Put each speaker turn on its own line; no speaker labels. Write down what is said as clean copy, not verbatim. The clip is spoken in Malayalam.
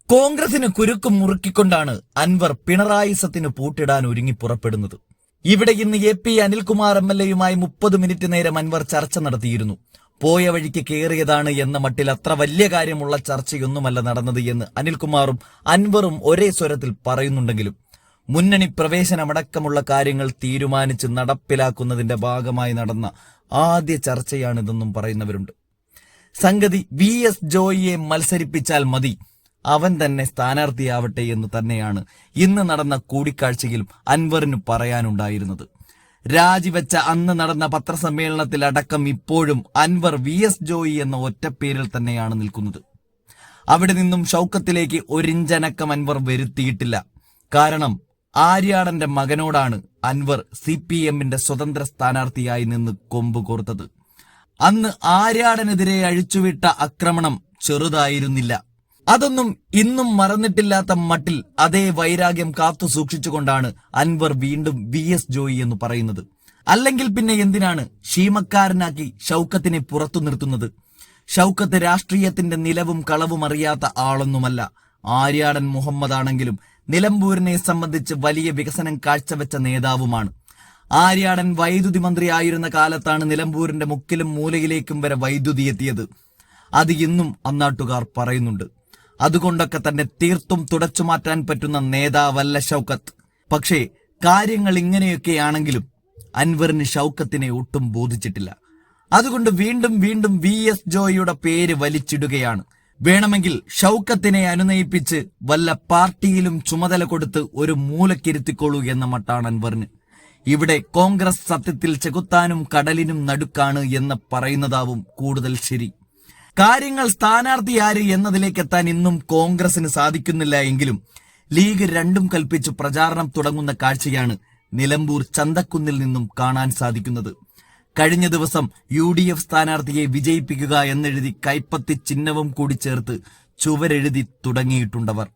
കോൺഗ്രസിന് കുരുക്കും മുറുക്കിക്കൊണ്ടാണ് അൻവർ പിണറായിസത്തിന് പൂട്ടിടാൻ ഒരുങ്ങി പുറപ്പെടുന്നത്. ഇവിടെ ഇന്ന് AP അനിൽകുമാർ MLAയുമായി 30 മിനിറ്റ് നേരം അൻവർ ചർച്ച നടത്തിയിരുന്നു. പോയ വഴിക്ക് കയറിയതാണ് എന്ന മട്ടിൽ അത്ര വലിയ കാര്യമുള്ള ചർച്ചയൊന്നുമല്ല നടന്നത് എന്ന് അനിൽകുമാറും അൻവറും ഒരേ സ്വരത്തിൽ പറയുന്നുണ്ടെങ്കിലും മുന്നണി പ്രവേശനമടക്കമുള്ള കാര്യങ്ങൾ തീരുമാനിച്ച് നടപ്പിലാക്കുന്നതിന്റെ ഭാഗമായി നടന്ന ആദ്യ ചർച്ചയാണിതെന്നും പറയുന്നവരുണ്ട്. സംഗതി VS ജോയിയെ മത്സരിപ്പിച്ചാൽ മതി, അവൻ തന്നെ സ്ഥാനാർത്ഥിയാവട്ടെ എന്ന് തന്നെയാണ് ഇന്ന് നടന്ന കൂടിക്കാഴ്ചയിലും അൻവറിന് പറയാനുണ്ടായിരുന്നത്. രാജിവെച്ച അന്ന് നടന്ന പത്രസമ്മേളനത്തിലടക്കം ഇപ്പോഴും അൻവർ VS ജോയി എന്ന ഒറ്റപ്പേരിൽ തന്നെയാണ് നിൽക്കുന്നത്. അവിടെ നിന്നും ഷൗക്കത്തിലേക്ക് ഒരിഞ്ചനക്കം അൻവർ വരുത്തിയിട്ടില്ല. കാരണം ആര്യാടന്റെ മകനോടാണ് അൻവർ CPMന്റെ സ്വതന്ത്ര സ്ഥാനാർത്ഥിയായി നിന്ന് കൊമ്പ് കോർത്തത്. അന്ന് ആര്യാടനെതിരെ അഴിച്ചുവിട്ട ആക്രമണം ചെറുതായിരുന്നില്ല. അതൊന്നും ഇന്നും മറന്നിട്ടില്ലാത്ത മട്ടിൽ അതേ വൈരാഗ്യം കാത്തു സൂക്ഷിച്ചുകൊണ്ടാണ് അൻവർ വീണ്ടും VS ജോയി എന്ന് പറയുന്നത്. അല്ലെങ്കിൽ പിന്നെ എന്തിനാണ് ക്ഷീമക്കാരനാക്കി ഷൗക്കത്തിനെ പുറത്തു നിർത്തുന്നത്? ഷൗക്കത്ത് രാഷ്ട്രീയത്തിന്റെ നിലവും കളവും അറിയാത്ത ആളൊന്നുമല്ല. ആര്യാടൻ മുഹമ്മദ് ആണെങ്കിലും നിലമ്പൂരിനെ സംബന്ധിച്ച് വലിയ വികസനം കാഴ്ചവെച്ച നേതാവുമാണ്. ആര്യാടൻ വൈദ്യുതി മന്ത്രി ആയിരുന്ന കാലത്താണ് നിലമ്പൂരിന്റെ മുക്കിലും മൂലയിലേക്കും വരെ വൈദ്യുതി എത്തിയത്. അത് ഇന്നും അന്നാട്ടുകാർ പറയുന്നുണ്ട്. അതുകൊണ്ടൊക്കെ തന്നെ തീർത്തും തുടച്ചു മാറ്റാൻ പറ്റുന്ന നേതാവല്ല ഷൗക്കത്ത്. പക്ഷേ കാര്യങ്ങൾ ഇങ്ങനെയൊക്കെയാണെങ്കിലും അൻവറിന് ഷൗക്കത്തിനെ ഒട്ടും ബോധിച്ചിട്ടില്ല. അതുകൊണ്ട് വീണ്ടും വീണ്ടും VS ജോയിയുടെ പേര് വലിച്ചിടുകയാണ്. വേണമെങ്കിൽ ഷൗക്കത്തിനെ അനുനയിപ്പിച്ച് വല്ല പാർട്ടിയിലും ചുമതല കൊടുത്ത് ഒരു മൂലക്കിരുത്തിക്കൊള്ളൂ എന്ന മട്ടാണ് അൻവറിന്. ഇവിടെ കോൺഗ്രസ് സത്യത്തിൽ ചെകുത്താനും കടലിനും നടുക്കാണ് എന്ന് പറയുന്നതാവും കൂടുതൽ ശരി. കാര്യങ്ങൾ സ്ഥാനാർത്ഥി ആര് എന്നതിലേക്ക് എത്താൻ ഇന്നും കോൺഗ്രസിന് സാധിക്കുന്നില്ല എങ്കിലും ലീഗ് രണ്ടും കൽപ്പിച്ച് പ്രചാരണം തുടങ്ങുന്ന കാഴ്ചയാണ് നിലമ്പൂർ ചന്തക്കുന്നിൽ നിന്നും കാണാൻ സാധിക്കുന്നത്. കഴിഞ്ഞ ദിവസം UDF സ്ഥാനാർത്ഥിയെ വിജയിപ്പിക്കുക എന്നെഴുതി കൈപ്പത്തി ചിഹ്നവും കൂടി ചേർത്ത് ചുവരെഴുതി തുടങ്ങിയിട്ടുണ്ടവർ.